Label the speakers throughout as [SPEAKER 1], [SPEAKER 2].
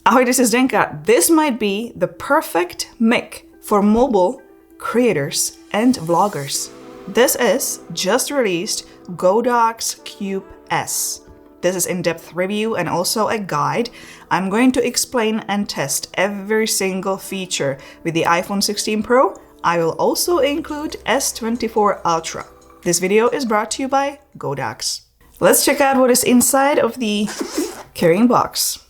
[SPEAKER 1] Ahoy, this is Zdenka. This might be the perfect mic for mobile creators and vloggers. This is just released Godox Cube-S. This is in-depth review and also a guide. I'm going to explain and test every single feature with the iPhone 16 Pro. I will also include S24 Ultra. This video is brought to you by Godox. Let's check out what is inside of the carrying box.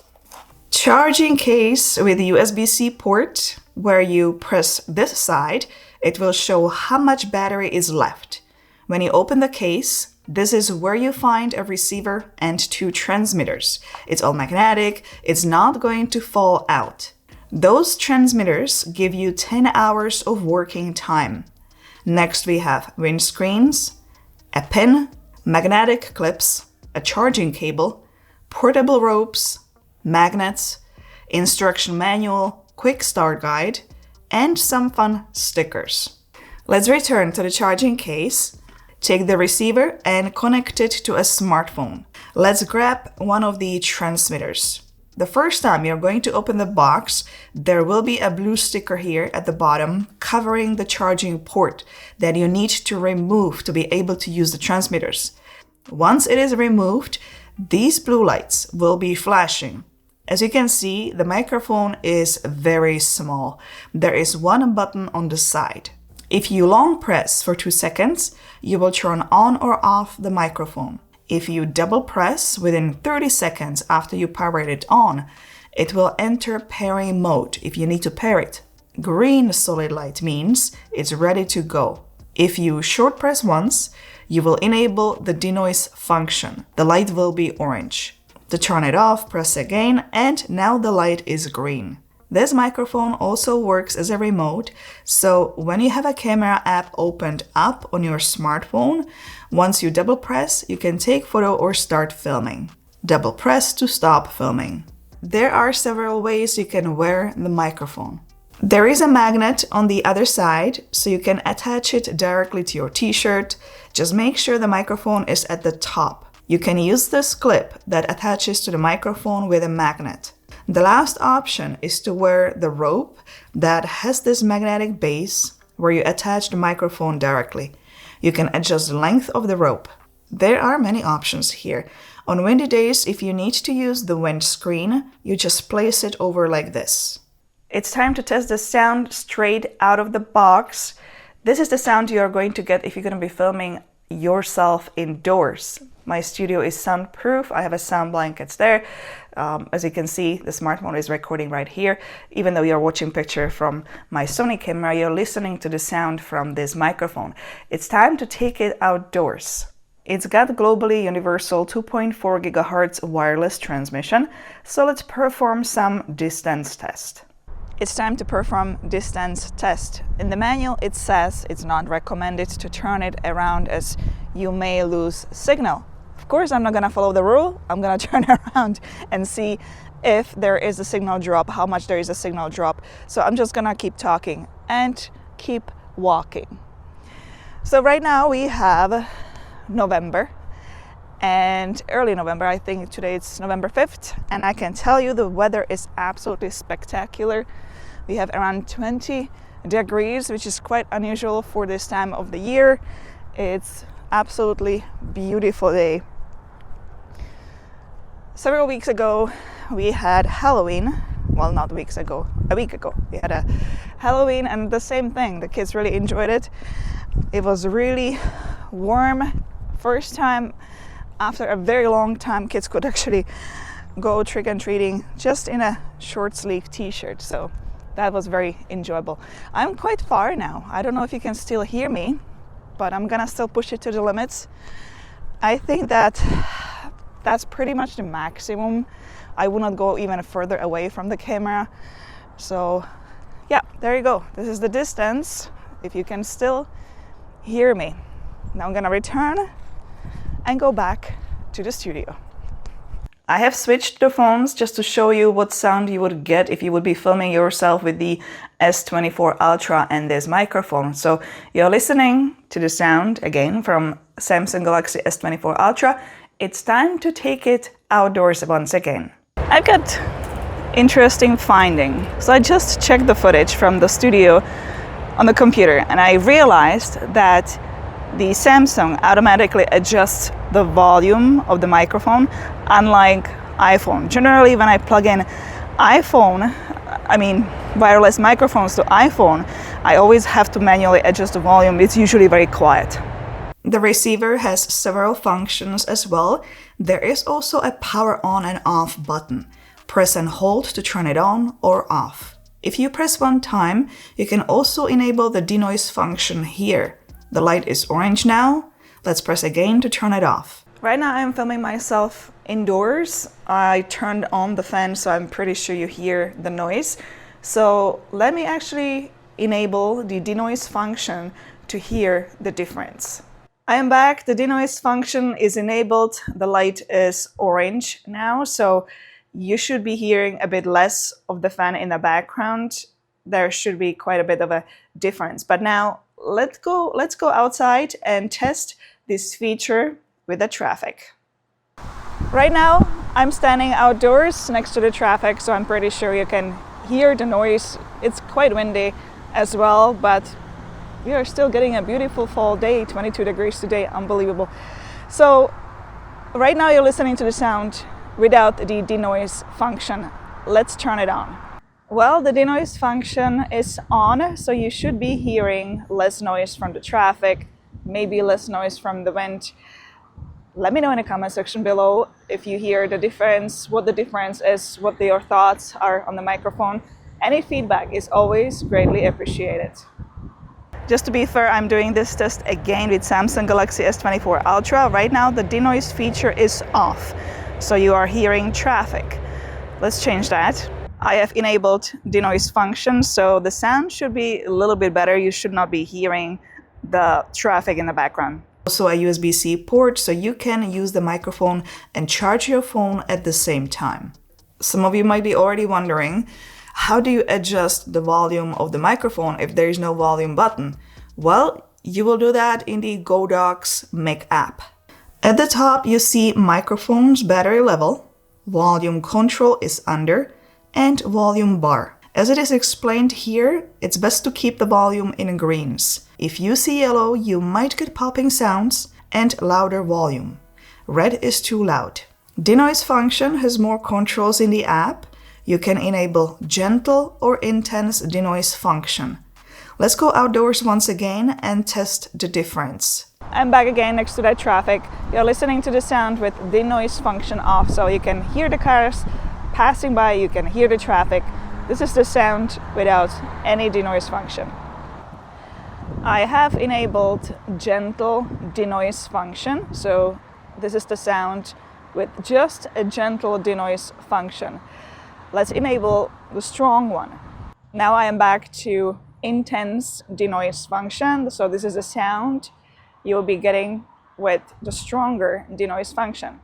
[SPEAKER 1] Charging case with a USB-C port. Where you press this side, it will show how much battery is left. When you open the case, this is where you find a receiver and two transmitters. It's all magnetic, it's not going to fall out. Those transmitters give you 10 hours of working time. Next we have windscreens, a pin, magnetic clips, a charging cable, portable ropes, magnets, instruction manual, quick start guide, and some fun stickers. Let's return to the charging case. Take the receiver and connect it to a smartphone. Let's grab one of the transmitters. The first time you're going to open the box, there will be a blue sticker here at the bottom covering the charging port that you need to remove to be able to use the transmitters. Once it is removed, these blue lights will be flashing. As you can see, the microphone is very small. There is one button on the side. If you long press for 2 seconds, you will turn on or off the microphone. If you double press within 30 seconds after you powered it on, it will enter pairing mode if you need to pair it. Green solid light means it's ready to go. If you short press once, you will enable the DeNoise function. The light will be orange. To turn it off, press again, and now the light is green. This microphone also works as a remote, so when you have a camera app opened up on your smartphone, once you double press, you can take photo or start filming. Double press to stop filming. There are several ways you can wear the microphone. There is a magnet on the other side, so you can attach it directly to your t-shirt. Just make sure the microphone is at the top. You can use this clip that attaches to the microphone with a magnet. The last option is to wear the rope that has this magnetic base where you attach the microphone directly. You can adjust the length of the rope. There are many options here. On windy days, if you need to use the windscreen, you just place it over like this. It's time to test the sound straight out of the box. This is the sound you are going to get if you're going to be filming yourself indoors. My studio is soundproof. I have a sound blankets there. As you can see, the smartphone is recording right here. Even though you're watching picture from my Sony camera, you're listening to the sound from this microphone. It's time to take it outdoors. It's got globally universal 2.4 GHz wireless transmission. So let's perform some distance test. It's time to perform distance test. In the manual it says it's not recommended to turn it around as you may lose signal. Of course, I'm not gonna follow the rule. I'm gonna turn around and see if there is a signal drop, how much there is a signal drop. So I'm just gonna keep talking and keep walking. So right now we have November and early November. I think today it's November 5th, and I can tell you the weather is absolutely spectacular. We have around 20 degrees, which is quite unusual for this time of the year. It's absolutely beautiful day. Several weeks ago we had Halloween. Well, not weeks ago, a week ago we had a Halloween, and the same thing, the kids really enjoyed it. It was really warm. First time after a very long time kids could actually go trick-or-treating just in a short sleeve t-shirt, so that was very enjoyable. I'm quite far now. I don't know if you can still hear me, but I'm gonna still push it to the limits. I think that's pretty much the maximum. I would not go even further away from the camera. So yeah, there you go. This is the distance, if you can still hear me. Now I'm gonna return and go back to the studio. I have switched the phones just to show you what sound you would get if you would be filming yourself with the S24 Ultra and this microphone. So you're listening to the sound again from Samsung Galaxy S24 Ultra. It's time to take it outdoors once again. I've got interesting finding. So I just checked the footage from the studio on the computer, and I realized that the Samsung automatically adjusts the volume of the microphone, unlike iPhone. Generally, when I plug in wireless microphones to iPhone, I always have to manually adjust the volume. It's usually very quiet. The receiver has several functions as well. There is also a power on and off button. Press and hold to turn it on or off. If you press one time, you can also enable the DeNoise function here. The light is orange now. Let's press again to turn it off. Right now I'm filming myself indoors. I turned on the fan, so I'm pretty sure you hear the noise. So let me actually enable the DeNoise function to hear the difference. I am back. The DeNoise function is enabled. The light is orange now, so you should be hearing a bit less of the fan in the background. There should be quite a bit of a difference. But now let's go outside and test this feature with the traffic. Right now I'm standing outdoors next to the traffic, so I'm pretty sure you can hear the noise. It's quite windy as well, but we are still getting a beautiful fall day, 22 degrees today, unbelievable. So right now you're listening to the sound without the DeNoise function. Let's turn it on. Well, the DeNoise function is on, so you should be hearing less noise from the traffic, maybe less noise from the wind. Let me know in the comment section below if you hear the difference, what the difference is, what your thoughts are on the microphone. Any feedback is always greatly appreciated. Just to be fair, I'm doing this test again with Samsung Galaxy S24 Ultra. Right now the DeNoise feature is off, so you are hearing traffic. Let's change that. I have enabled DeNoise function, so the sound should be a little bit better. You should not be hearing the traffic in the background. Also a USB-C port, so you can use the microphone and charge your phone at the same time. Some of you might be already wondering, how do you adjust the volume of the microphone if there is no volume button? Well, you will do that in the Godox Mic app. At the top, you see microphone's battery level, volume control is under, and volume bar. As it is explained here, it's best to keep the volume in greens. If you see yellow, you might get popping sounds and louder volume. Red is too loud. DeNoise function has more controls in the app. You can enable gentle or intense DeNoise function. Let's go outdoors once again and test the difference. I'm back again next to that traffic. You're listening to the sound with DeNoise function off, so you can hear the cars passing by, you can hear the traffic. This is the sound without any DeNoise function. I have enabled gentle DeNoise function, so this is the sound with just a gentle DeNoise function. Let's enable the strong one. Now I am back to intense DeNoise function, so this is the sound you'll be getting with the stronger DeNoise function.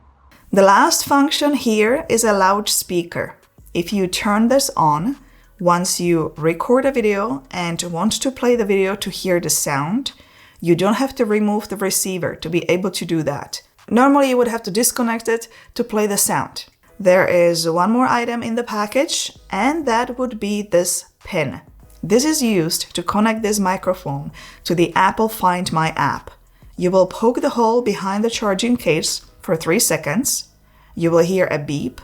[SPEAKER 1] The last function here is a loudspeaker. If you turn this on, once you record a video and want to play the video to hear the sound, you don't have to remove the receiver to be able to do that. Normally you would have to disconnect it to play the sound. There is one more item in the package, and that would be this pin. This is used to connect this microphone to the Apple Find My app. You will poke the hole behind the charging case for 3 seconds. You will hear a beep,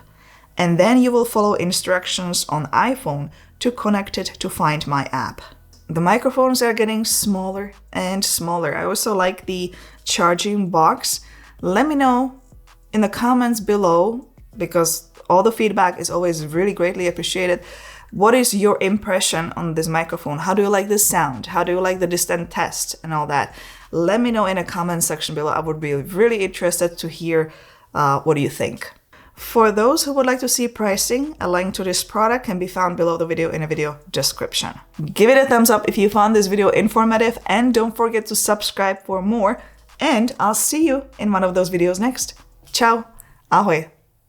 [SPEAKER 1] and then you will follow instructions on iPhone to connect it to Find My app. The microphones are getting smaller and smaller. I also like the charging box. Let me know in the comments below, because all the feedback is always really greatly appreciated. What is your impression on this microphone? How do you like the sound? How do you like the distant test and all that? Let me know in the comment section below. I would be really interested to hear what do you think. For those who would like to see pricing, a link to this product can be found below the video in the video description. Give it a thumbs up if you found this video informative, and don't forget to subscribe for more, and I'll see you in one of those videos next. Ciao, ahoj.